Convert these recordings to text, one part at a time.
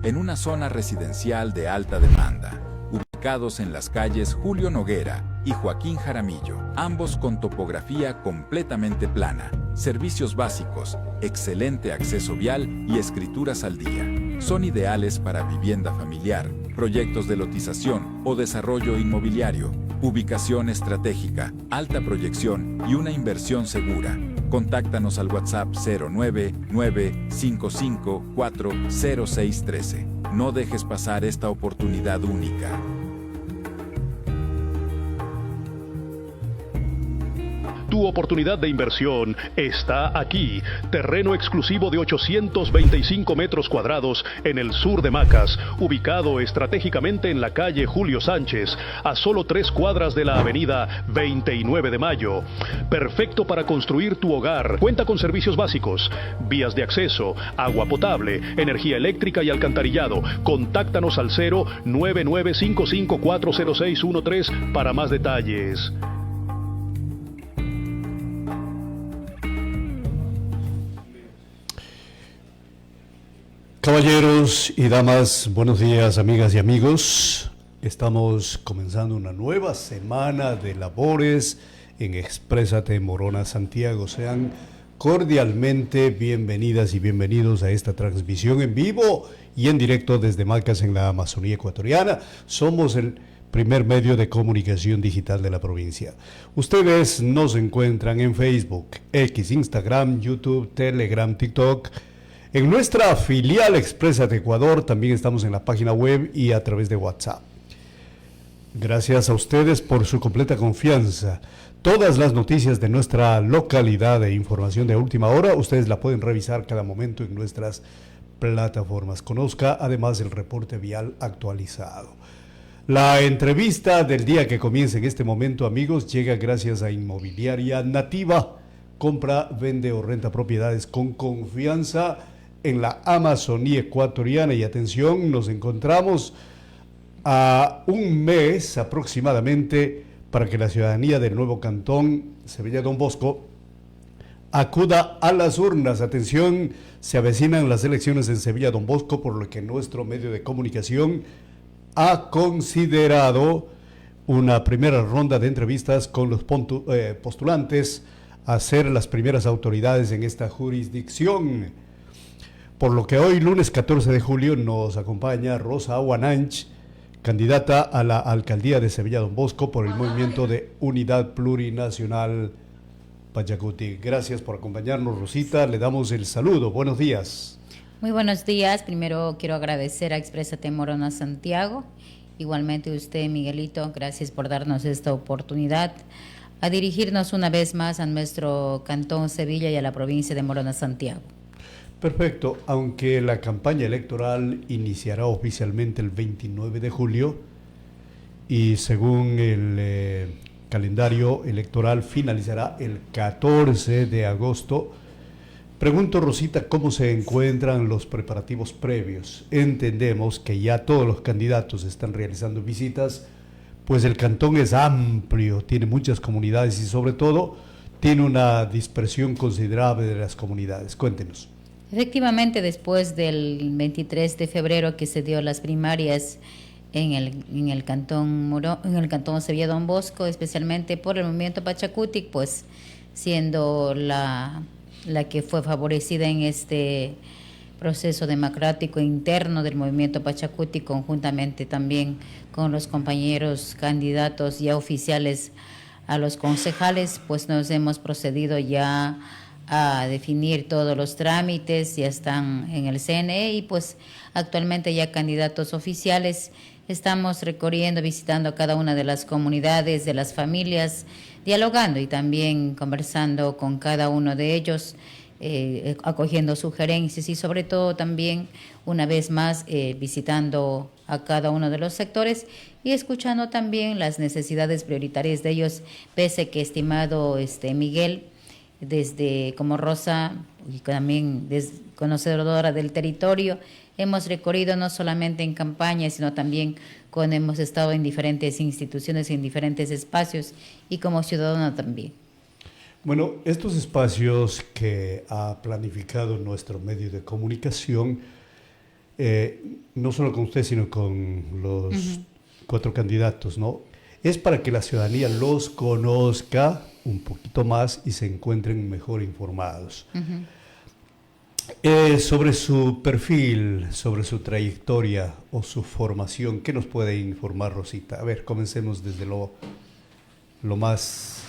en una zona residencial de alta demanda, ubicados en las calles Julio Noguera y Joaquín Jaramillo, ambos con topografía completamente plana, servicios básicos, excelente acceso vial y escrituras al día. Son ideales para vivienda familiar, proyectos de lotización o desarrollo inmobiliario, ubicación estratégica, alta proyección y una inversión segura. Contáctanos al WhatsApp 099-554-0613. No dejes pasar esta oportunidad única. Tu oportunidad de inversión está aquí. Terreno exclusivo de 825 metros cuadrados en el sur de Macas, ubicado estratégicamente en la calle Julio Sánchez, a solo 3 cuadras de la avenida 29 de Mayo. Perfecto para construir tu hogar. Cuenta con servicios básicos, vías de acceso, agua potable, energía eléctrica y alcantarillado. Contáctanos al 099-554-0613 para más detalles. Caballeros y damas, buenos días, amigas y amigos. Estamos comenzando una nueva semana de labores en Exprésate Morona Santiago. Sean cordialmente bienvenidas y bienvenidos a esta transmisión en vivo y en directo desde Macas en la Amazonía ecuatoriana. Somos el primer medio de comunicación digital de la provincia. Ustedes nos encuentran en Facebook, X, Instagram, YouTube, Telegram, TikTok. En nuestra filial Exprésate Ecuador también estamos en la página web y a través de WhatsApp. Gracias a ustedes por su completa confianza. Todas las noticias de nuestra localidad e información de última hora, ustedes la pueden revisar cada momento en nuestras plataformas. Conozca además el reporte vial actualizado. La entrevista del día que comienza en este momento, amigos, llega gracias a Inmobiliaria Nativa. Compra, vende o renta propiedades con confianza en la Amazonía ecuatoriana. Y atención, nos encontramos a un mes aproximadamente para que la ciudadanía del nuevo cantón Sevilla Don Bosco acuda a las urnas. Atención, se avecinan las elecciones en Sevilla Don Bosco, por lo que nuestro medio de comunicación ha considerado una primera ronda de entrevistas con los postulantes a ser las primeras autoridades en esta jurisdicción. Por lo que hoy, lunes 14 de julio, nos acompaña Rosa Aguananch, candidata a la alcaldía de Sevilla Don Bosco por el Movimiento de Unidad Plurinacional Pachacuti. Gracias por acompañarnos, Rosita. Le damos el saludo. Buenos días. Muy buenos días. Primero quiero agradecer a Exprésate Morona Santiago. Igualmente usted, Miguelito, gracias por darnos esta oportunidad a dirigirnos una vez más a nuestro cantón Sevilla y a la provincia de Morona Santiago. Perfecto, aunque la campaña electoral iniciará oficialmente el 29 de julio y según el calendario electoral finalizará el 14 de agosto, pregunto, Rosita, ¿cómo se encuentran los preparativos previos? Entendemos que ya todos los candidatos están realizando visitas, pues el cantón es amplio, tiene muchas comunidades y sobre todo tiene una dispersión considerable de las comunidades. Cuéntenos. Efectivamente, después del 23 de febrero que se dio las primarias en el cantón Sevilla Don Bosco, especialmente por el movimiento Pachacutic, pues siendo la que fue favorecida en este proceso democrático interno del movimiento Pachacutic, conjuntamente también con los compañeros candidatos ya oficiales a los concejales, pues nos hemos procedido ya a definir todos los trámites, ya están en el CNE y pues actualmente ya candidatos oficiales. Estamos recorriendo, visitando cada una de las comunidades, de las familias, dialogando y también conversando con cada uno de ellos, acogiendo sugerencias y sobre todo también una vez más visitando a cada uno de los sectores y escuchando también las necesidades prioritarias de ellos, pese que, estimado Miguel, desde como Rosa y también conocedora del territorio, hemos recorrido no solamente en campaña, sino también cuando hemos estado en diferentes instituciones, en diferentes espacios y como ciudadana también. Bueno, estos espacios que ha planificado nuestro medio de comunicación no solo con usted, sino con los 4 candidatos, ¿no? Es para que la ciudadanía los conozca un poquito más y se encuentren mejor informados. Sobre su perfil, sobre su trayectoria o su formación, ¿qué nos puede informar, Rosita? A ver, comencemos desde lo más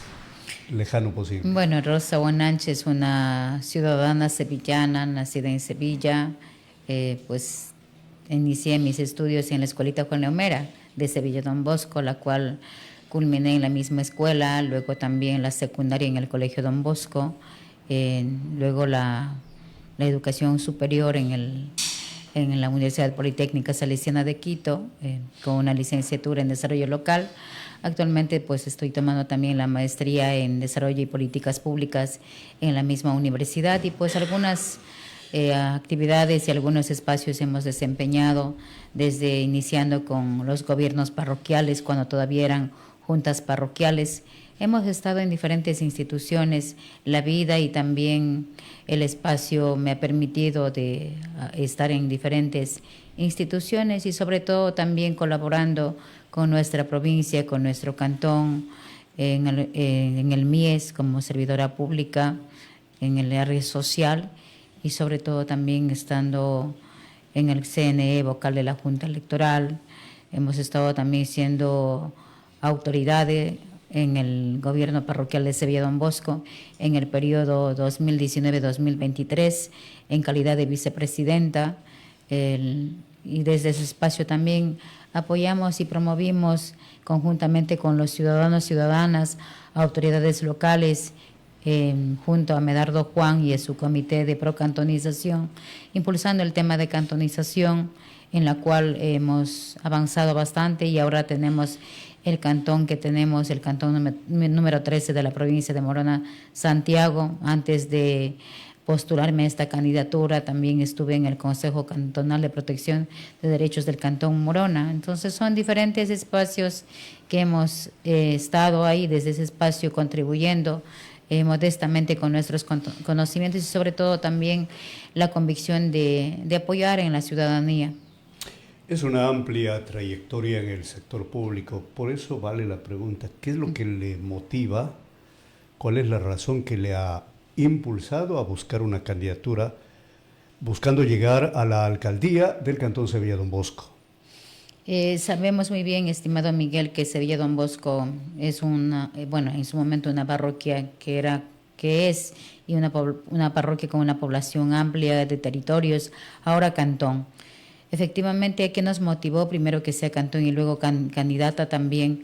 lejano posible. Bueno, Rosa Bonanche es una ciudadana sevillana, nacida en Sevilla. Pues inicié mis estudios en la Escuelita Juan Leomera de Sevilla Don Bosco, la cual culminé en la misma escuela, luego también la secundaria en el Colegio Don Bosco, luego la educación superior en la Universidad Politécnica Salesiana de Quito, con una licenciatura en Desarrollo Local. Actualmente pues estoy tomando también la maestría en Desarrollo y Políticas Públicas en la misma universidad, y pues algunas actividades y algunos espacios hemos desempeñado desde iniciando con los gobiernos parroquiales, cuando todavía eran juntas parroquiales. Hemos estado en diferentes instituciones. La vida y también el espacio me ha permitido de estar en diferentes instituciones y sobre todo también colaborando con nuestra provincia, con nuestro cantón, en el MIES como servidora pública, en el área social y sobre todo también estando en el CNE, vocal de la Junta Electoral. Hemos estado también siendo autoridades en el gobierno parroquial de Sevilla Don Bosco en el periodo 2019-2023 en calidad de vicepresidenta, y desde ese espacio también apoyamos y promovimos conjuntamente con los ciudadanos, ciudadanas, autoridades locales, junto a Medardo Juan y a su comité de procantonización, impulsando el tema de cantonización, en la cual hemos avanzado bastante y ahora tenemos el cantón que tenemos, el cantón número 13 de la provincia de Morona, Santiago. Antes de postularme a esta candidatura, también estuve en el Consejo Cantonal de Protección de Derechos del Cantón Morona. Entonces son diferentes espacios que hemos estado ahí, desde ese espacio contribuyendo modestamente con nuestros conocimientos y sobre todo también la convicción de apoyar en la ciudadanía. Es una amplia trayectoria en el sector público, por eso vale la pregunta, ¿qué es lo que le motiva? ¿Cuál es la razón que le ha impulsado a buscar una candidatura buscando llegar a la alcaldía del Cantón Sevilla Don Bosco? Sabemos muy bien, estimado Miguel, que Sevilla Don Bosco es en su momento una parroquia que es una parroquia con una población amplia de territorios, ahora cantón. Efectivamente, ¿qué nos motivó? Primero que sea cantón y luego candidata también,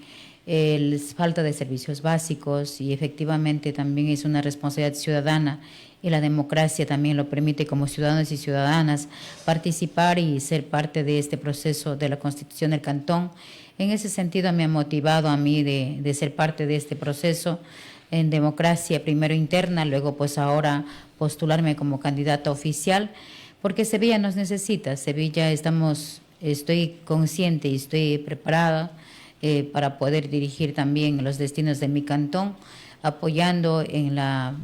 falta de servicios básicos, y efectivamente también es una responsabilidad ciudadana y la democracia también lo permite como ciudadanos y ciudadanas participar y ser parte de este proceso de la constitución del cantón. En ese sentido me ha motivado a mí de ser parte de este proceso en democracia, primero interna, luego pues ahora postularme como candidata oficial, porque Sevilla nos necesita. Sevilla estoy consciente y estoy preparada para poder dirigir también los destinos de mi cantón, apoyando en la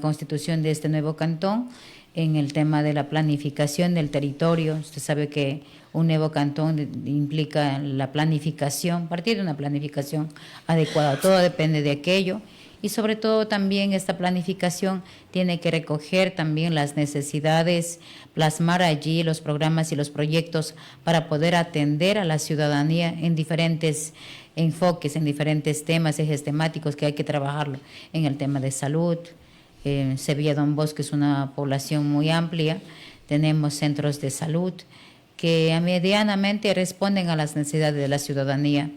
constitución de este nuevo cantón, en el tema de la planificación del territorio. Usted sabe que un nuevo cantón implica la planificación, partir de una planificación adecuada. Todo depende de aquello. Y sobre todo también esta planificación tiene que recoger también las necesidades, plasmar allí los programas y los proyectos para poder atender a la ciudadanía en diferentes enfoques, en diferentes temas, ejes temáticos que hay que trabajarlo. En el tema de salud, Sevilla Don Bosco es una población muy amplia, tenemos centros de salud que medianamente responden a las necesidades de la ciudadanía.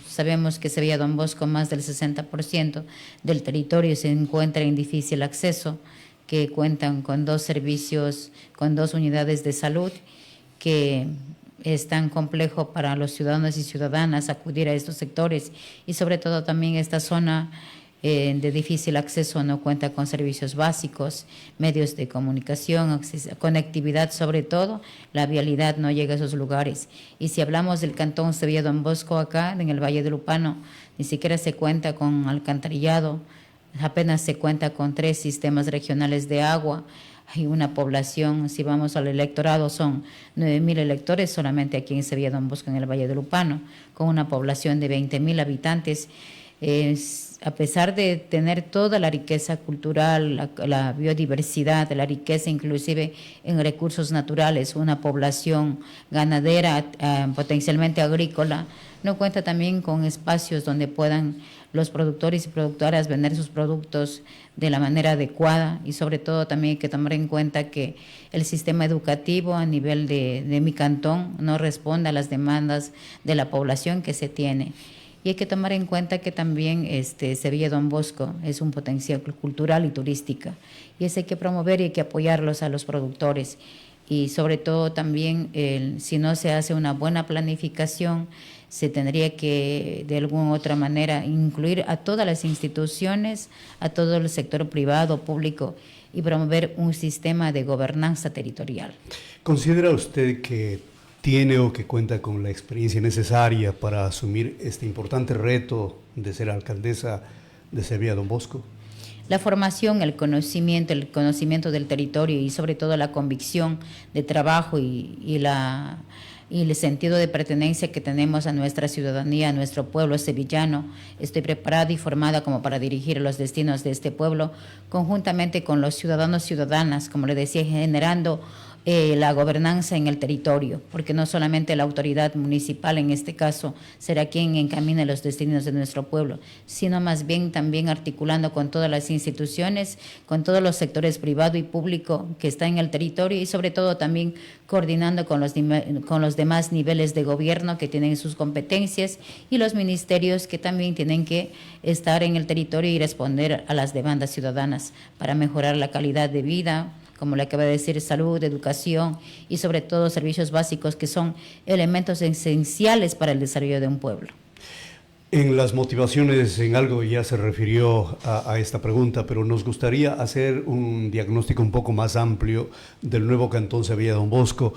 Sabemos que Sevilla Don Bosco, más del 60% del territorio se encuentra en difícil acceso, que cuentan con 2 servicios, con 2 unidades de salud, que es tan complejo para los ciudadanos y ciudadanas acudir a estos sectores, y sobre todo también esta zona de difícil acceso no cuenta con servicios básicos, medios de comunicación, conectividad, sobre todo la vialidad no llega a esos lugares. Y si hablamos del cantón Sevilla Don Bosco, acá en el Valle de Lupano, ni siquiera se cuenta con alcantarillado, apenas se cuenta con 3 sistemas regionales de agua, hay una población, si vamos al electorado, son 9.000 electores solamente aquí en Sevilla Don Bosco, en el Valle de Lupano, con una población de 20.000 habitantes. A pesar de tener toda la riqueza cultural, la biodiversidad, la riqueza inclusive en recursos naturales, una población ganadera, potencialmente agrícola, no cuenta también con espacios donde puedan los productores y productoras vender sus productos de la manera adecuada, y sobre todo también hay que tomar en cuenta que el sistema educativo a nivel de mi cantón no responde a las demandas de la población que se tiene. Y hay que tomar en cuenta que también Sevilla Don Bosco es un potencial cultural y turística, y eso hay que promover y hay que apoyarlos a los productores. Y sobre todo también, si no se hace una buena planificación, se tendría que de alguna u otra manera incluir a todas las instituciones, a todo el sector privado, público, y promover un sistema de gobernanza territorial. ¿Considera usted que tiene o que cuenta con la experiencia necesaria para asumir este importante reto de ser alcaldesa de Sevilla Don Bosco? La formación, el conocimiento del territorio y sobre todo la convicción de trabajo y el sentido de pertenencia que tenemos a nuestra ciudadanía, a nuestro pueblo sevillano. Estoy preparada y formada como para dirigir los destinos de este pueblo, conjuntamente con los ciudadanos y ciudadanas, como le decía, generando la gobernanza en el territorio, porque no solamente la autoridad municipal, en este caso, será quien encamine los destinos de nuestro pueblo, sino más bien también articulando con todas las instituciones, con todos los sectores privado y público que están en el territorio, y sobre todo también coordinando con los demás niveles de gobierno que tienen sus competencias, y los ministerios que también tienen que estar en el territorio y responder a las demandas ciudadanas para mejorar la calidad de vida, como le acaba de decir, salud, educación y sobre todo servicios básicos, que son elementos esenciales para el desarrollo de un pueblo. En las motivaciones, en algo ya se refirió a esta pregunta, pero nos gustaría hacer un diagnóstico un poco más amplio del nuevo Cantón Sevilla Don Bosco,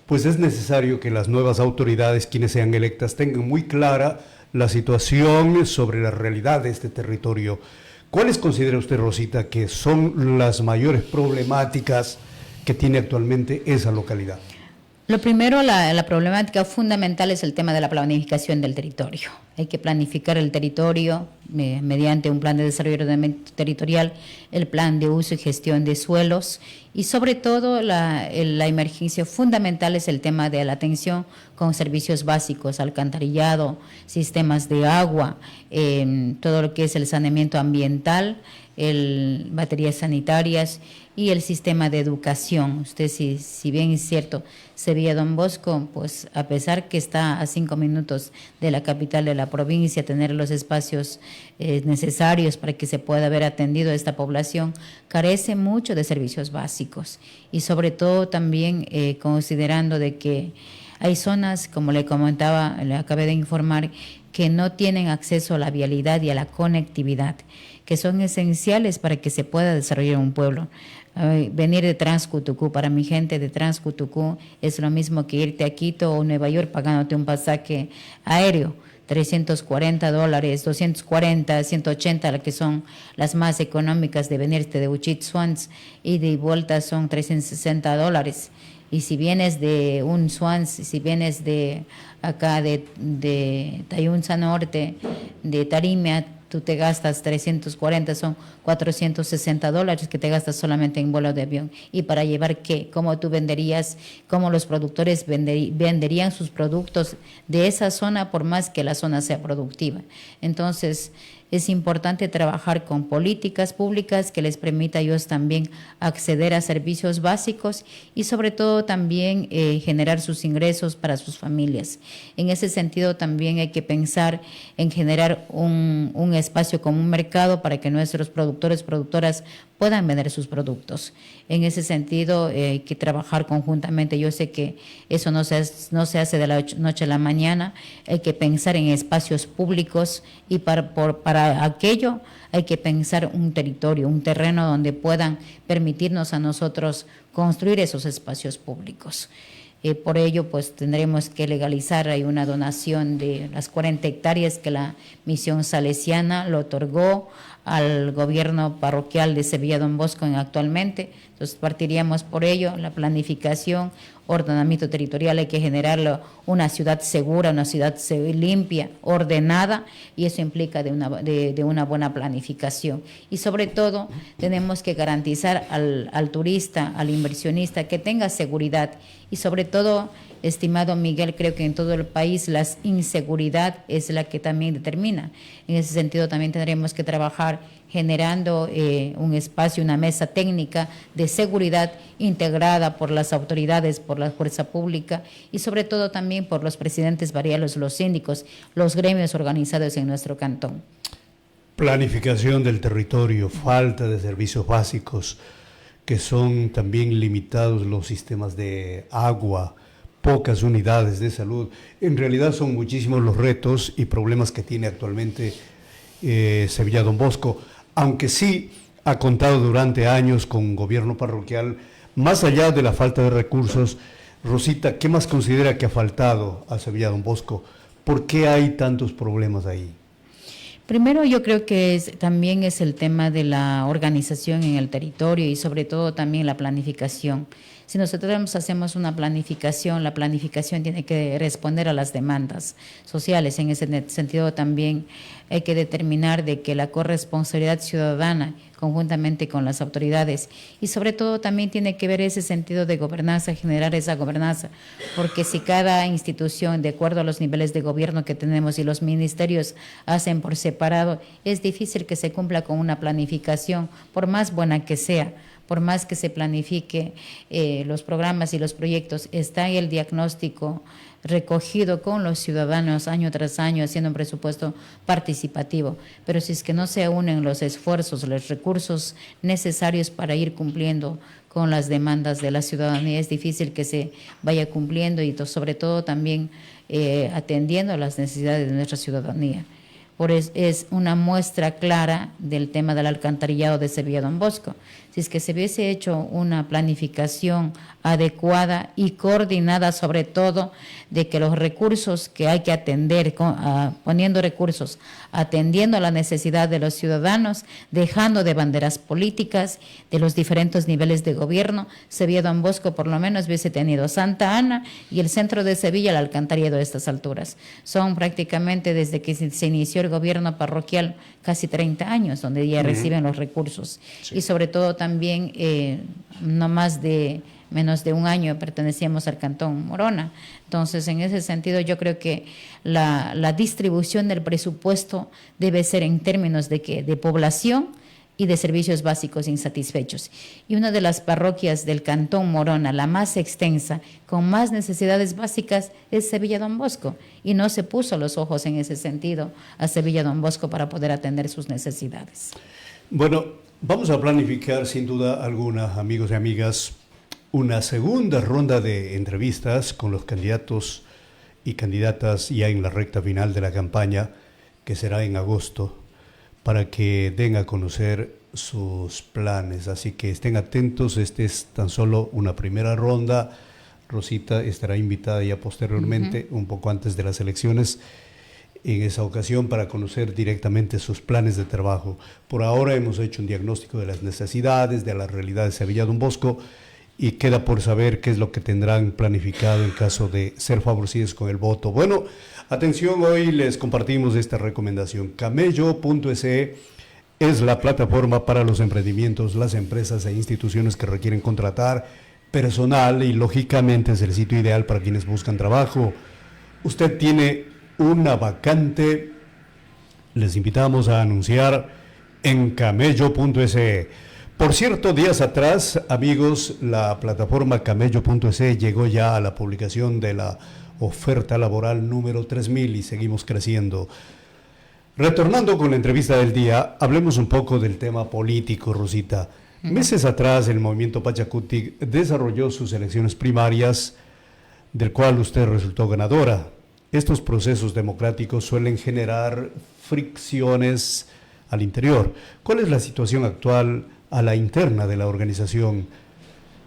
pues es necesario que las nuevas autoridades, quienes sean electas, tengan muy clara la situación sobre la realidad de este territorio. ¿Cuáles considera usted, Rosita, que son las mayores problemáticas que tiene actualmente esa localidad? Lo primero, la problemática fundamental es el tema de la planificación del territorio. Hay que planificar el territorio mediante un plan de desarrollo territorial, el plan de uso y gestión de suelos, y sobre todo la emergencia fundamental es el tema de la atención con servicios básicos, alcantarillado, sistemas de agua, todo lo que es el saneamiento ambiental, baterías sanitarias y el sistema de educación. Usted, si bien es cierto, Sevilla Don Bosco, pues a pesar que está a 5 minutos de la capital de la provincia, tener los espacios necesarios para que se pueda haber atendido a esta población, carece mucho de servicios básicos, y sobre todo también considerando de que hay zonas, como le comentaba, le acabé de informar, que no tienen acceso a la vialidad y a la conectividad, que son esenciales para que se pueda desarrollar un pueblo. Venir de Transcutucú, para mi gente de Transcutucú, es lo mismo que irte a Quito o Nueva York pagándote un pasaje aéreo, $340, 240, 180, que son las más económicas de venirte de Uchit-Swans, y de vuelta son $360. Y si vienes de un Swans, si vienes de acá de Tayunza Norte, de Tarimia, tú te gastas 340, son $460 que te gastas solamente en vuelo de avión. ¿Y para llevar qué? ¿Cómo tú venderías? ¿Cómo los productores venderían sus productos de esa zona por más que la zona sea productiva? Entonces, es importante trabajar con políticas públicas que les permita a ellos también acceder a servicios básicos y sobre todo también generar sus ingresos para sus familias. En ese sentido también hay que pensar en generar un espacio como un mercado para que nuestros productoras puedan vender sus productos. En ese sentido hay que trabajar conjuntamente. Yo sé que eso no se hace de la noche a la mañana. Hay que pensar en espacios públicos y para aquello hay que pensar un territorio, un terreno donde puedan permitirnos a nosotros construir esos espacios públicos. Por ello, pues tendremos que legalizar. Hay una donación de las 40 hectáreas que la misión salesiana lo otorgó al gobierno parroquial de Sevilla Don Bosco actualmente. Entonces partiríamos por ello, la planificación, ordenamiento territorial, hay que generar una ciudad segura, una ciudad limpia, ordenada, y eso implica de una buena planificación. Y sobre todo tenemos que garantizar al turista, al inversionista, que tenga seguridad, y sobre todo, estimado Miguel, creo que en todo el país la inseguridad es la que también determina. En ese sentido también tendremos que trabajar generando un espacio, una mesa técnica de seguridad integrada por las autoridades, por la fuerza pública y sobre todo también por los presidentes variados, los síndicos, los gremios organizados en nuestro cantón. Planificación del territorio, falta de servicios básicos, que son también limitados los sistemas de agua, pocas unidades de salud. En realidad son muchísimos los retos y problemas que tiene actualmente Sevilla Don Bosco, aunque sí ha contado durante años con un gobierno parroquial. Más allá de la falta de recursos, Rosita, ¿qué más considera que ha faltado a Sevilla Don Bosco? ¿Por qué hay tantos problemas ahí? Primero yo creo que también es el tema de la organización en el territorio y sobre todo también la planificación. Si nosotros hacemos una planificación, la planificación tiene que responder a las demandas sociales. En ese sentido también hay que determinar de que la corresponsabilidad ciudadana conjuntamente con las autoridades y sobre todo también tiene que ver ese sentido de gobernanza, generar esa gobernanza, porque si cada institución, de acuerdo a los niveles de gobierno que tenemos y los ministerios hacen por separado, es difícil que se cumpla con una planificación, por más buena que sea. Por más que se planifique los programas y los proyectos, está ahí el diagnóstico recogido con los ciudadanos año tras año, haciendo un presupuesto participativo. Pero si es que no se unen los esfuerzos, los recursos necesarios para ir cumpliendo con las demandas de la ciudadanía, es difícil que se vaya cumpliendo y sobre todo también atendiendo a las necesidades de nuestra ciudadanía. Por eso es una muestra clara del tema del alcantarillado de Sevilla Don Bosco. Si es que se hubiese hecho una planificación adecuada y coordinada, sobre todo de que los recursos que hay que atender, poniendo recursos, atendiendo a la necesidad de los ciudadanos, dejando de banderas políticas de los diferentes niveles de gobierno, Sevilla Don Bosco por lo menos hubiese tenido Santa Ana y el centro de Sevilla, el alcantarillado de estas alturas. Son prácticamente desde que se inició el gobierno parroquial casi 30 años donde ya reciben los recursos. Sí. Y sobre todo también no más de menos de un año pertenecíamos al Cantón Morona. Entonces, en ese sentido, yo creo que la distribución del presupuesto debe ser en términos de población y de servicios básicos insatisfechos. Y una de las parroquias del Cantón Morona, la más extensa, con más necesidades básicas, es Sevilla Don Bosco. Y no se puso los ojos en ese sentido a Sevilla Don Bosco para poder atender sus necesidades. Bueno, vamos a planificar sin duda alguna, amigos y amigas, una segunda ronda de entrevistas con los candidatos y candidatas ya en la recta final de la campaña, que será en agosto, para que den a conocer sus planes. Así que estén atentos, este es tan solo una primera ronda. Rosita estará invitada ya posteriormente, un poco antes de las elecciones, en esa ocasión para conocer directamente sus planes de trabajo. Por ahora hemos hecho un diagnóstico de las necesidades, de la realidad de Sevilla Don Bosco, y queda por saber qué es lo que tendrán planificado en caso de ser favorecidos con el voto. Bueno, atención, hoy les compartimos esta recomendación. Camello.se es la plataforma para los emprendimientos, las empresas e instituciones que requieren contratar personal y lógicamente es el sitio ideal para quienes buscan trabajo. Usted tiene una vacante, les invitamos a anunciar en Camello.se. Por cierto, días atrás, amigos, la plataforma Camello.se llegó ya a la publicación de la oferta laboral número 3000 y seguimos creciendo. Retornando con la entrevista del día, hablemos un poco del tema político, Rosita. Meses atrás, el movimiento Pachacutic desarrolló sus elecciones primarias, del cual usted resultó ganadora. Estos procesos democráticos suelen generar fricciones al interior. ¿Cuál es la situación actual a la interna de la organización?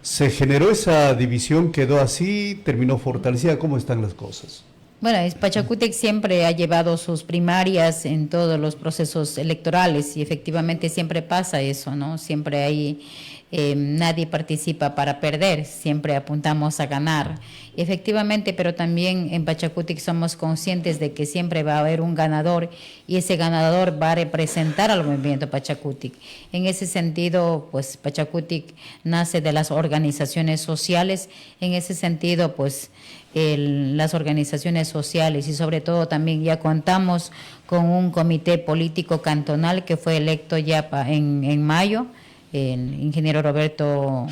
¿Se generó esa división, quedó así, terminó fortalecida? ¿Cómo están las cosas? Bueno, Pachacútec siempre ha llevado sus primarias en todos los procesos electorales y efectivamente siempre pasa eso, ¿no? Siempre hay, nadie participa para perder, siempre apuntamos a ganar. Efectivamente, pero también en Pachacútec somos conscientes de que siempre va a haber un ganador y ese ganador va a representar al movimiento Pachacútec. En ese sentido, pues Pachacútec nace de las organizaciones sociales, en ese sentido, pues las organizaciones sociales y sobre todo también ya contamos con un comité político cantonal que fue electo ya en mayo, el ingeniero Roberto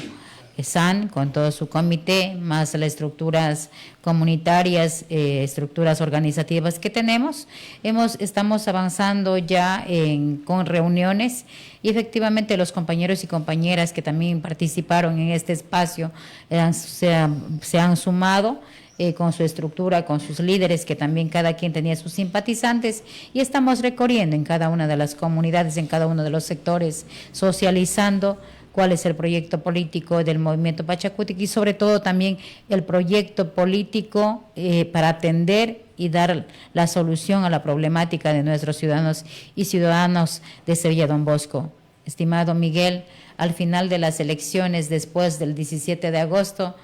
San con todo su comité, más las estructuras comunitarias, estructuras organizativas que tenemos. Estamos avanzando ya con reuniones y efectivamente los compañeros y compañeras que también participaron en este espacio se han sumado con su estructura, con sus líderes, que también cada quien tenía sus simpatizantes, y estamos recorriendo en cada una de las comunidades, en cada uno de los sectores, socializando cuál es el proyecto político del movimiento Pachacútec y sobre todo también el proyecto político para atender y dar la solución a la problemática de nuestros ciudadanos y ciudadanas de Sevilla Don Bosco. Estimado Miguel, al final de las elecciones, después del 17 de agosto,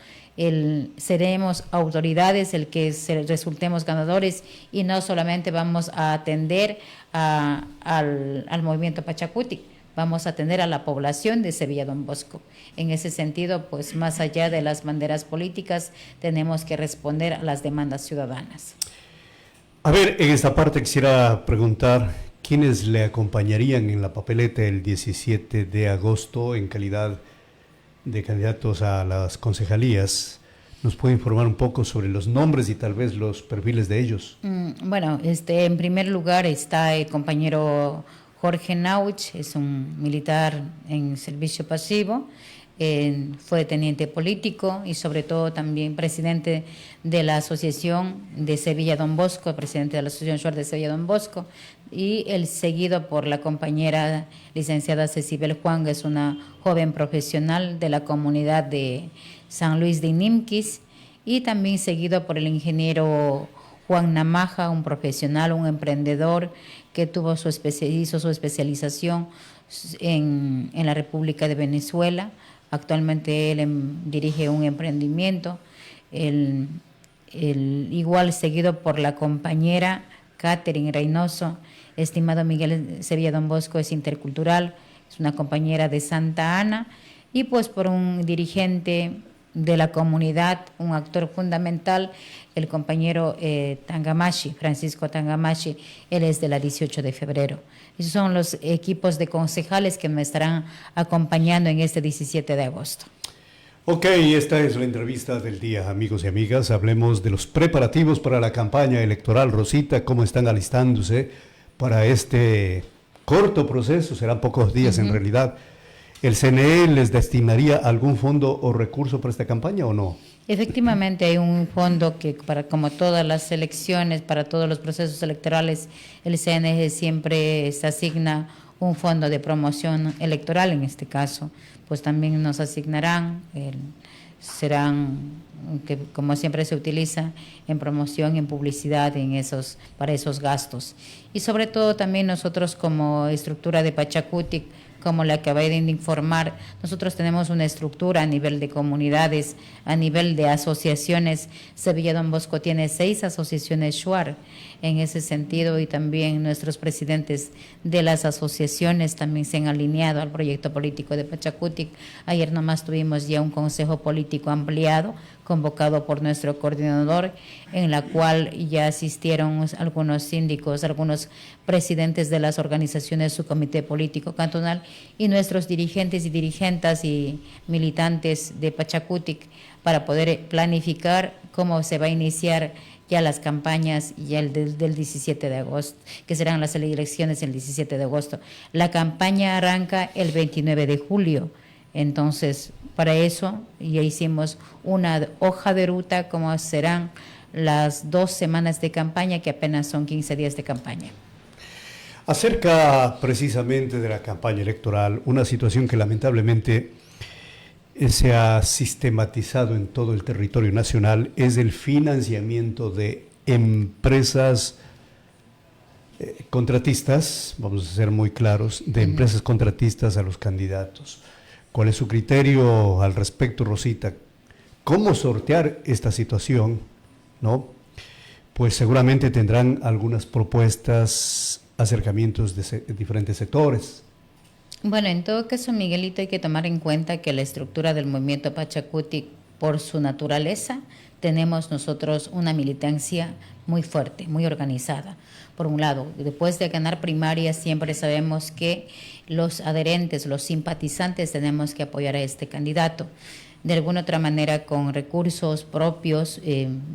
seremos autoridades, el que resultemos ganadores y no solamente vamos a atender al movimiento Pachacútec, vamos a atender a la población de Sevilla Don Bosco. En ese sentido, pues más allá de las banderas políticas, tenemos que responder a las demandas ciudadanas. A ver, en esta parte quisiera preguntar, ¿quiénes le acompañarían en la papeleta el 17 de agosto en calidad de candidatos a las concejalías? ¿Nos puede informar un poco sobre los nombres y tal vez los perfiles de ellos? Bueno, en primer lugar está el compañero Jorge Nauch, es un militar en servicio pasivo, fue teniente político y sobre todo también presidente de la Asociación de Sevilla Don Bosco, presidente de la Asociación Shuar de Sevilla Don Bosco, y el seguido por la compañera licenciada Cecibel Juan, que es una joven profesional de la comunidad de San Luis de Inimquis, y también seguido por el ingeniero Juan Namaja, un profesional, un emprendedor que hizo su especialización en la República de Venezuela. Actualmente él dirige un emprendimiento, igual seguido por la compañera Catherine Reynoso. Estimado Miguel Sevilla Don Bosco es intercultural, es una compañera de Santa Ana, y pues por un dirigente de la comunidad, un actor fundamental, el compañero Tangamashi, Francisco Tangamashi, él es de la 18 de febrero. Esos son los equipos de concejales que me estarán acompañando en este 17 de agosto. Ok, esta es la entrevista del día, amigos y amigas. Hablemos de los preparativos para la campaña electoral. Rosita, ¿cómo están alistándose para este corto proceso? Serán pocos días en realidad. ¿El CNE les destinaría algún fondo o recurso para esta campaña o no? Efectivamente hay un fondo que, como todas las elecciones, para todos los procesos electorales, el CNE siempre se asigna un fondo de promoción electoral. En este caso, pues también nos asignarán, serán, que como siempre se utiliza en promoción, en publicidad, para esos gastos. Y sobre todo también nosotros como estructura de Pachacútec, como le acabé de informar, nosotros tenemos una estructura a nivel de comunidades, a nivel de asociaciones. Sevilla Don Bosco tiene 6 asociaciones Shuar en ese sentido, y también nuestros presidentes de las asociaciones también se han alineado al proyecto político de Pachacútec. Ayer nomás tuvimos ya un consejo político ampliado convocado por nuestro coordinador, en la cual ya asistieron algunos síndicos, algunos presidentes de las organizaciones, su comité político cantonal, y nuestros dirigentes y dirigentas y militantes de Pachacútec, para poder planificar cómo se va a iniciar ya las campañas ya del 17 de agosto, que serán las elecciones el 17 de agosto. La campaña arranca el 29 de julio. Entonces, para eso ya hicimos una hoja de ruta, como serán las 2 semanas de campaña, que apenas son 15 días de campaña. Acerca precisamente de la campaña electoral, una situación que lamentablemente se ha sistematizado en todo el territorio nacional es el financiamiento de empresas contratistas, vamos a ser muy claros, de empresas contratistas a los candidatos. ¿Cuál es su criterio al respecto, Rosita? ¿Cómo sortear esta situación? ¿No? Pues seguramente tendrán algunas propuestas, acercamientos de diferentes sectores. Bueno, en todo caso, Miguelito, hay que tomar en cuenta que la estructura del movimiento Pachacutic, por su naturaleza, tenemos nosotros una militancia muy fuerte, muy organizada. Por un lado, después de ganar primarias, siempre sabemos que los adherentes, los simpatizantes, tenemos que apoyar a este candidato. De alguna otra manera, con recursos propios,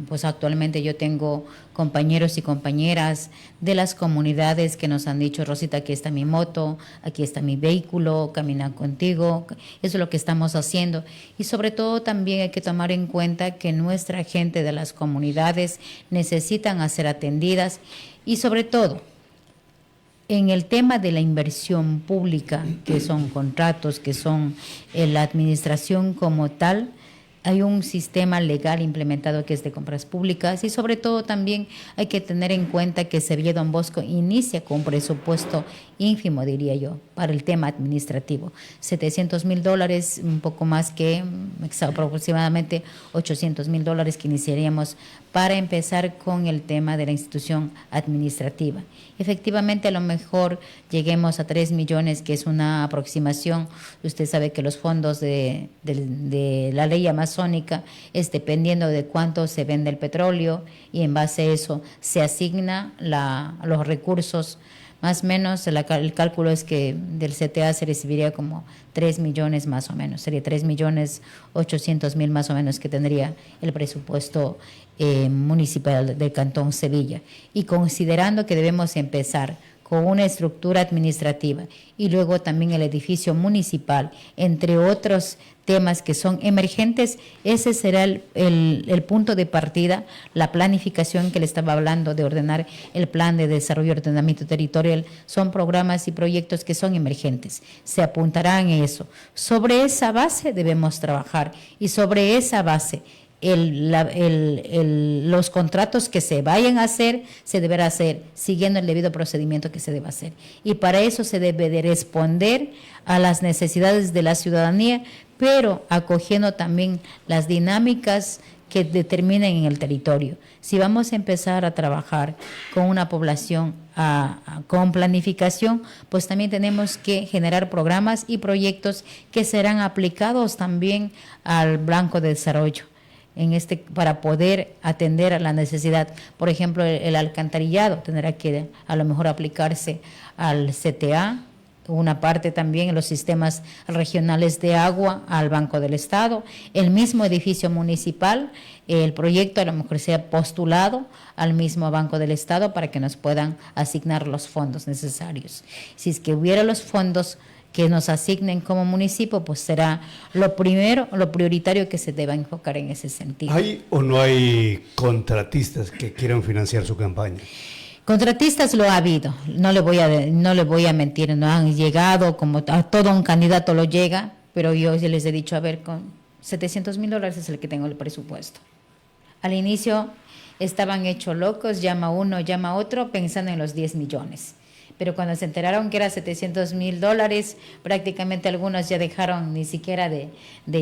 pues actualmente yo tengo compañeros y compañeras de las comunidades que nos han dicho: Rosita, aquí está mi moto, aquí está mi vehículo, camina contigo. Eso es lo que estamos haciendo. Y sobre todo también hay que tomar en cuenta que nuestra gente de las comunidades necesitan ser atendidas, y sobre todo en el tema de la inversión pública, que son contratos, que son la administración como tal, hay un sistema legal implementado que es de compras públicas, y sobre todo también hay que tener en cuenta que Sevilla Don Bosco inicia con un presupuesto ínfimo, diría yo, para el tema administrativo. $700,000, un poco más que aproximadamente $800,000 que iniciaríamos para empezar con el tema de la institución administrativa. Efectivamente, a lo mejor lleguemos a 3 millones, que es una aproximación. Usted sabe que los fondos de la ley amazónica es dependiendo de cuánto se vende el petróleo, y en base a eso se asigna los recursos. Más o menos el cálculo es que del CTA se recibiría como 3 millones más o menos, sería 3.800.000 más o menos que tendría el presupuesto municipal del Cantón Sevilla. Y considerando que debemos empezar con una estructura administrativa y luego también el edificio municipal, entre otros temas que son emergentes, ese será el punto de partida, la planificación que le estaba hablando de ordenar el plan de desarrollo y ordenamiento territorial. Son programas y proyectos que son emergentes, se apuntarán en eso. Sobre esa base debemos trabajar, y sobre esa base los contratos que se vayan a hacer, se deberá hacer siguiendo el debido procedimiento que se debe hacer. Y para eso se debe de responder a las necesidades de la ciudadanía, pero acogiendo también las dinámicas que determinen en el territorio. Si vamos a empezar a trabajar con una población con planificación, pues también tenemos que generar programas y proyectos que serán aplicados también al Banco de Desarrollo, para poder atender a la necesidad. Por ejemplo, el alcantarillado tendrá que a lo mejor aplicarse al CTA, una parte también en los sistemas regionales de agua al Banco del Estado, el mismo edificio municipal, el proyecto a lo mejor sea postulado al mismo Banco del Estado para que nos puedan asignar los fondos necesarios. Si es que hubiera los fondos que nos asignen como municipio, pues será lo primero, lo prioritario que se deba enfocar en ese sentido. ¿Hay o no hay contratistas que quieran financiar su campaña? Contratistas lo ha habido, no le voy a mentir, no han llegado, como a todo un candidato lo llega, pero yo les he dicho, a ver, con $700,000 es el que tengo el presupuesto. Al inicio estaban hechos locos, llama uno, llama otro, pensando en los 10 millones. Pero cuando se enteraron que era $700,000, prácticamente algunos ya dejaron ni siquiera de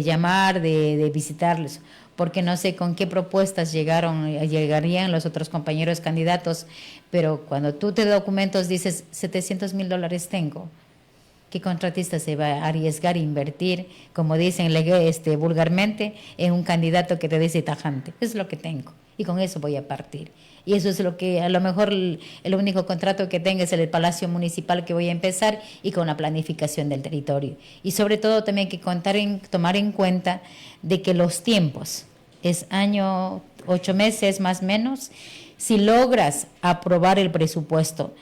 llamar, de visitarlos, porque no sé con qué propuestas llegarían los otros compañeros candidatos, pero cuando tú te documentos dices $700,000 tengo, ¿qué contratista se va a arriesgar a invertir, como dicen vulgarmente, en un candidato que te dice tajante? Es lo que tengo, y con eso voy a partir. Y eso es lo que, a lo mejor, el único contrato que tengo es el Palacio Municipal que voy a empezar, y con la planificación del territorio. Y sobre todo también hay que tomar en cuenta de que los tiempos, es año, 8 meses más o menos. Si logras aprobar el presupuesto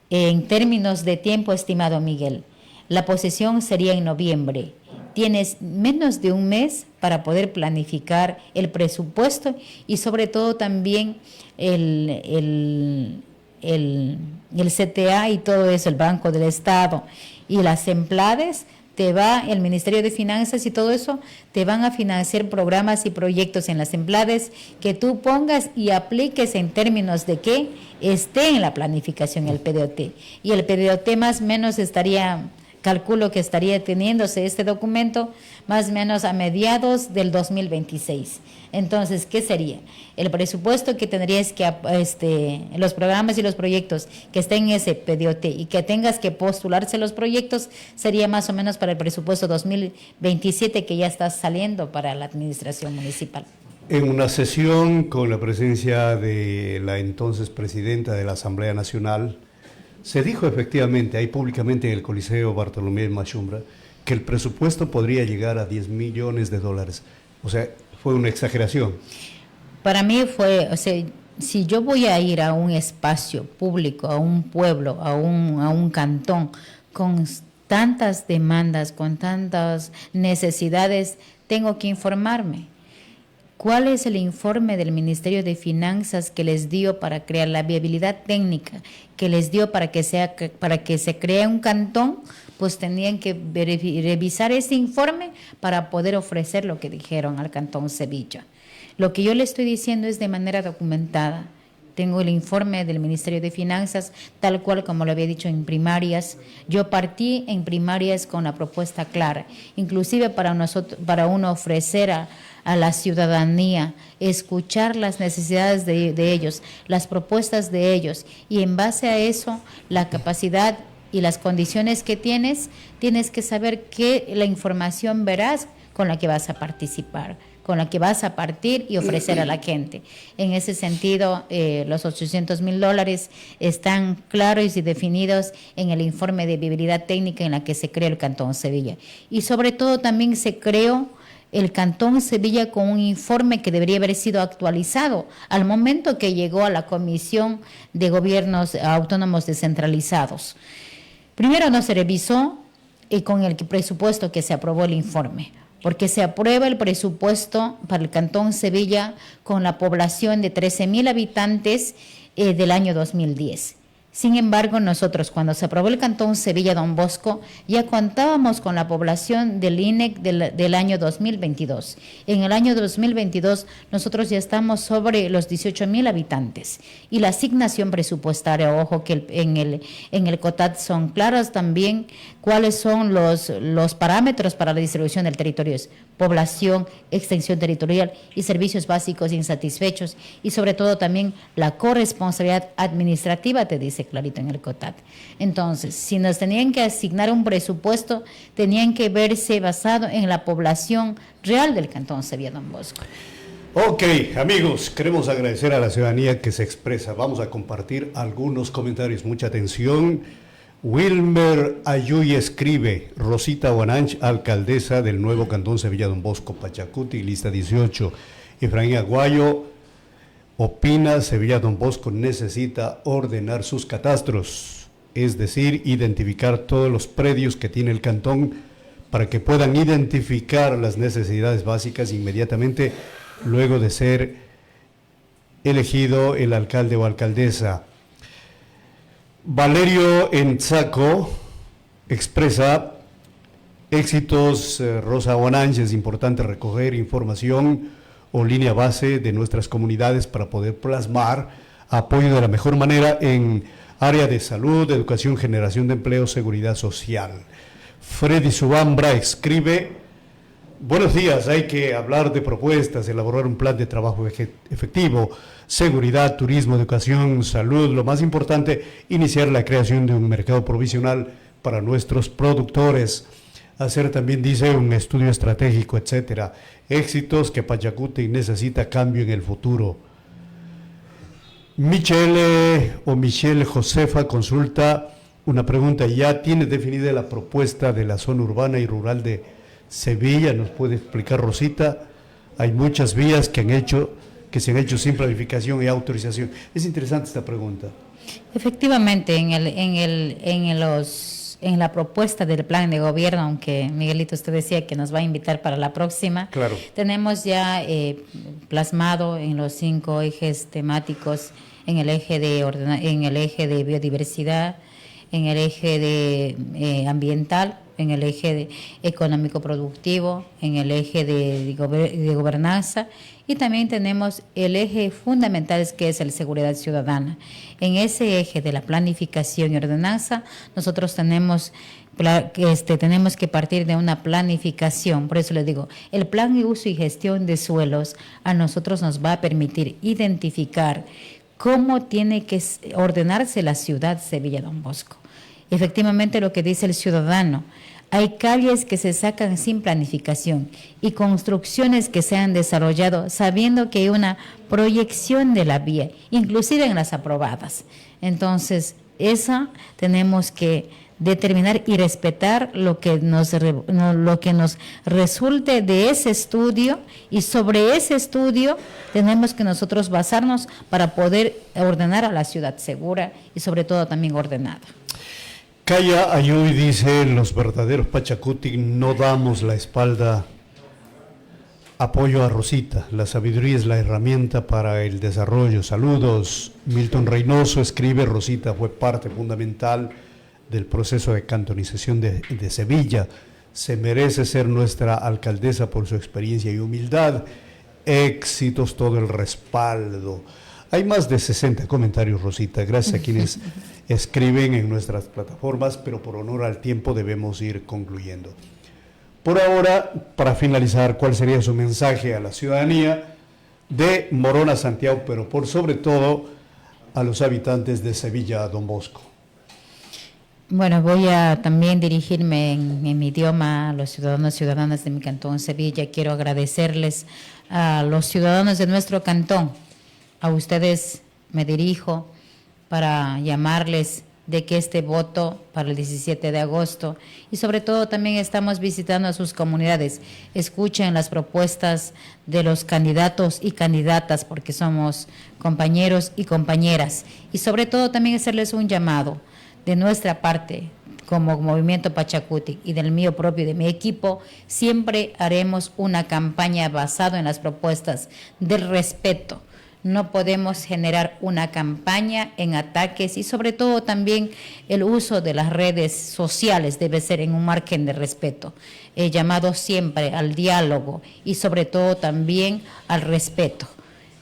en términos de tiempo estimado, Miguel, la posesión sería en noviembre. Tienes menos de un mes para poder planificar el presupuesto, y sobre todo también el CTA y todo eso, el Banco del Estado y las emplades, el Ministerio de Finanzas y todo eso, te van a financiar programas y proyectos en las empleadas que tú pongas y apliques en términos de que esté en la planificación el PDOT. Y el PDOT más o menos calculo que estaría teniéndose este documento más o menos a mediados del 2026. Entonces, ¿qué sería? El presupuesto que tendrías que, los programas y los proyectos que estén en ese PDOT y que tengas que postularse los proyectos, sería más o menos para el presupuesto 2027 que ya está saliendo para la administración municipal. En una sesión con la presencia de la entonces presidenta de la Asamblea Nacional, se dijo efectivamente, ahí públicamente en el Coliseo Bartolomé Machumbra, que el presupuesto podría llegar a $10 millones. O sea, fue una exageración. Para mí fue, o sea, si yo voy a ir a un espacio público, a un pueblo, a un cantón, con tantas demandas, con tantas necesidades, tengo que informarme. ¿Cuál es el informe del Ministerio de Finanzas que les dio para crear la viabilidad técnica, que les dio para que se cree un cantón? Pues tenían que revisar ese informe para poder ofrecer lo que dijeron al Cantón Sevilla. Lo que yo le estoy diciendo es de manera documentada. Tengo el informe del Ministerio de Finanzas, tal cual como lo había dicho en primarias. Yo partí en primarias con la propuesta clara, inclusive para uno ofrecer a la ciudadanía, escuchar las necesidades de ellos, las propuestas de ellos, y en base a eso, la capacidad y las condiciones que tienes que saber la información veraz con la que vas a participar, con la que vas a partir y ofrecer a la gente. En ese sentido, los $800,000 están claros y definidos en el informe de viabilidad técnica en la que se creó el Cantón Sevilla. Y sobre todo también se creó el Cantón Sevilla con un informe que debería haber sido actualizado al momento que llegó a la Comisión de Gobiernos Autónomos Descentralizados. Primero no se revisó con el presupuesto que se aprobó el informe, porque se aprueba el presupuesto para el Cantón Sevilla con la población de 13,000 habitantes del año 2010. Sin embargo, nosotros cuando se aprobó el Cantón Sevilla Don Bosco, ya contábamos con la población del INEC del año 2022. En el año 2022 nosotros ya estamos sobre los 18,000 habitantes. Y la asignación presupuestaria, ojo que en el COTAD son claras también cuáles son los parámetros para la distribución del territorio. Es población, extensión territorial y servicios básicos insatisfechos, y sobre todo también la corresponsabilidad administrativa, te dice clarito en el COTAD. Entonces, si nos tenían que asignar un presupuesto, tenían que verse basado en la población real del Cantón Sevilla Don Bosco. Ok, amigos, queremos agradecer a la ciudadanía que se expresa. Vamos a compartir algunos comentarios. Mucha atención. Wilmer Ayuy escribe: Rosita Guananch, alcaldesa del nuevo Cantón Sevilla Don Bosco, Pachacuti, lista 18. Efraín Aguayo opina: Sevilla Don Bosco necesita ordenar sus catastros, es decir, identificar todos los predios que tiene el cantón para que puedan identificar las necesidades básicas inmediatamente luego de ser elegido el alcalde o alcaldesa. Valerio Enzaco expresa: éxitos, Rosa Guananch, es importante recoger información o línea base de nuestras comunidades para poder plasmar apoyo de la mejor manera en área de salud, educación, generación de empleo, seguridad social. Freddy Subambra escribe: buenos días, hay que hablar de propuestas, elaborar un plan de trabajo efectivo, seguridad, turismo, educación, salud. Lo más importante, iniciar la creación de un mercado provisional para nuestros productores. Hacer también, dice, un estudio estratégico, etcétera. Éxitos que Pachacuti necesita cambio en el futuro. Michelle Josefa consulta una pregunta: ¿ya tiene definida la propuesta de la zona urbana y rural de Sevilla? ¿Nos puede explicar, Rosita? Hay muchas vías que se han hecho sin planificación y autorización. Es interesante esta pregunta. Efectivamente, en la propuesta del plan de gobierno, aunque Miguelito usted decía que nos va a invitar para la próxima, claro, tenemos ya plasmado en los 5 ejes temáticos, en el eje de biodiversidad, en el eje de ambiental, en el eje económico-productivo, en el eje de gobernanza, y también tenemos el eje fundamental que es la seguridad ciudadana. En ese eje de la planificación y ordenanza, nosotros tenemos que partir de una planificación. Por eso les digo, el plan de uso y gestión de suelos a nosotros nos va a permitir identificar cómo tiene que ordenarse la ciudad Sevilla Don Bosco. Efectivamente, lo que dice el ciudadano, hay calles que se sacan sin planificación y construcciones que se han desarrollado sabiendo que hay una proyección de la vía, inclusive en las aprobadas. Entonces, esa tenemos que determinar y respetar lo que nos resulte de ese estudio, y sobre ese estudio tenemos que nosotros basarnos para poder ordenar a la ciudad segura y sobre todo también ordenada. Kaya Ayuy dice, los verdaderos Pachakutik no damos la espalda. Apoyo a Rosita, la sabiduría es la herramienta para el desarrollo. Saludos. Milton Reynoso escribe, Rosita fue parte fundamental del proceso de cantonización de Sevilla. Se merece ser nuestra alcaldesa por su experiencia y humildad. Éxitos, todo el respaldo. Hay más de 60 comentarios, Rosita, gracias a quienes escriben en nuestras plataformas, pero por honor al tiempo debemos ir concluyendo. Por ahora, para finalizar, ¿cuál sería su mensaje a la ciudadanía de Morona Santiago, pero por sobre todo a los habitantes de Sevilla Don Bosco? Bueno, voy a también dirigirme en mi idioma a los ciudadanos y ciudadanas de mi cantón Sevilla. Quiero agradecerles a los ciudadanos de nuestro cantón. A ustedes me dirijo para llamarles de que este voto para el 17 de agosto y sobre todo también estamos visitando a sus comunidades. Escuchen las propuestas de los candidatos y candidatas porque somos compañeros y compañeras, y sobre todo también hacerles un llamado de nuestra parte como Movimiento Pachakutik y del mío propio y de mi equipo. Siempre haremos una campaña basada en las propuestas del respeto. No podemos generar una campaña en ataques, y sobre todo también el uso de las redes sociales debe ser en un margen de respeto. He llamado siempre al diálogo y sobre todo también al respeto.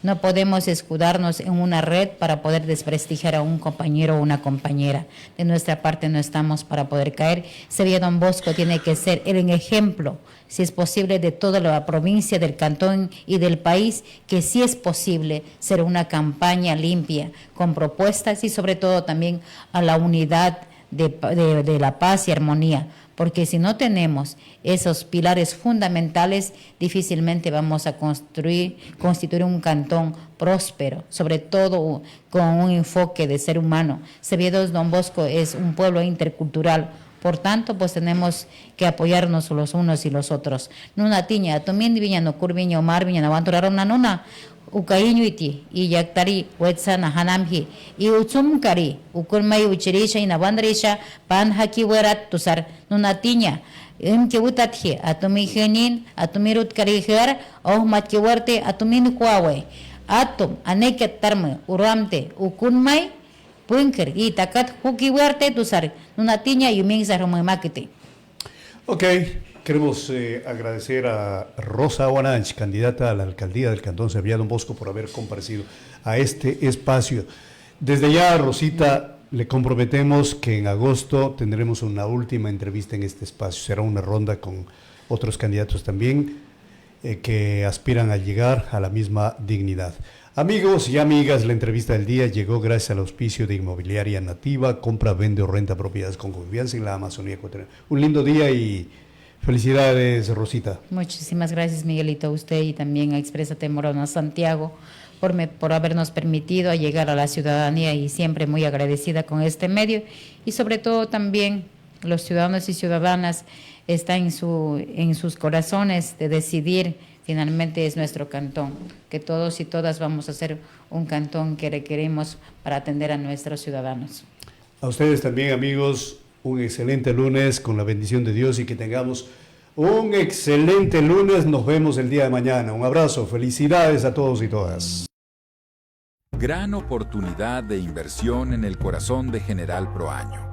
No podemos escudarnos en una red para poder desprestigiar a un compañero o una compañera. De nuestra parte no estamos para poder caer. Sevilla Don Bosco tiene que ser el ejemplo, si es posible, de toda la provincia, del cantón y del país, que sí es posible ser una campaña limpia, con propuestas y sobre todo también a la unidad de la paz y armonía. Porque si no tenemos esos pilares fundamentales, difícilmente vamos a constituir un cantón próspero, sobre todo con un enfoque de ser humano. Sevilla Don Bosco es un pueblo intercultural, por tanto, pues tenemos que apoyarnos los unos y los otros. Nuna tiña, también viña no curviña omar viña no avanturar una nuna. Ukaiñuiti y yaktari wetsana hanamhi y utsumkari ukulmay uchirisha y navandrisha pan haki werat tusar nunatiña que utatje atumi genin atumirut kariher oh matkiwarte atumin kuawe atum aneket tarme uramte ukunmay punker y takat huki werte tusar nunatiña y min sarmamakite. Okay. Queremos agradecer a Rosa Guanach, candidata a la alcaldía del Cantón Sevilla Don Bosco, por haber comparecido a este espacio. Desde ya, Rosita, le comprometemos que en agosto tendremos una última entrevista en este espacio. Será una ronda con otros candidatos también que aspiran a llegar a la misma dignidad. Amigos y amigas, la entrevista del día llegó gracias al auspicio de Inmobiliaria Nativa, compra, vende o renta propiedades con confianza en la Amazonía ecuatoriana. Un lindo día y felicidades, Rosita. Muchísimas gracias, Miguelito, a usted y también a Exprésate Morona Santiago por habernos permitido llegar a la ciudadanía, y siempre muy agradecida con este medio, y sobre todo también los ciudadanos y ciudadanas está en sus corazones de decidir. Finalmente es nuestro cantón, que todos y todas vamos a ser un cantón que requerimos para atender a nuestros ciudadanos. A ustedes también, amigos, un excelente lunes con la bendición de Dios y que tengamos un excelente lunes. Nos vemos el día de mañana. Un abrazo, felicidades a todos y todas. Gran oportunidad de inversión en el corazón de General Proaño.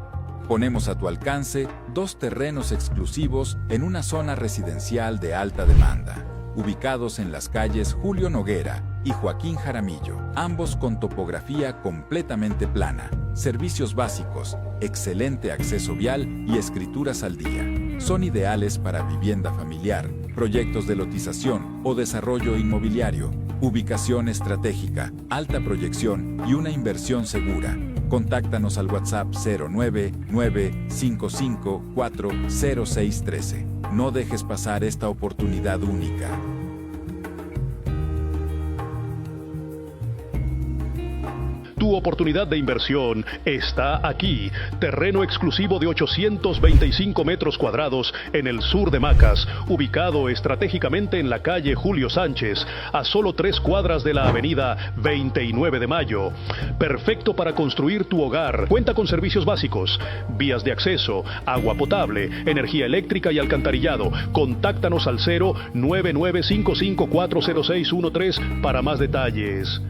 Ponemos a tu alcance 2 terrenos exclusivos en una zona residencial de alta demanda, ubicados en las calles Julio Noguera y Joaquín Jaramillo, ambos con topografía completamente plana, servicios básicos, excelente acceso vial y escrituras al día. Son ideales para vivienda familiar, proyectos de lotización o desarrollo inmobiliario, ubicación estratégica, alta proyección y una inversión segura. Contáctanos al WhatsApp 099-554-0613. No dejes pasar esta oportunidad única. Tu oportunidad de inversión está aquí. Terreno exclusivo de 825 metros cuadrados en el sur de Macas, ubicado estratégicamente en la calle Julio Sánchez, a solo 3 cuadras de la avenida 29 de Mayo. Perfecto para construir tu hogar. Cuenta con servicios básicos, vías de acceso, agua potable, energía eléctrica y alcantarillado. Contáctanos al 099-554-0613 para más detalles.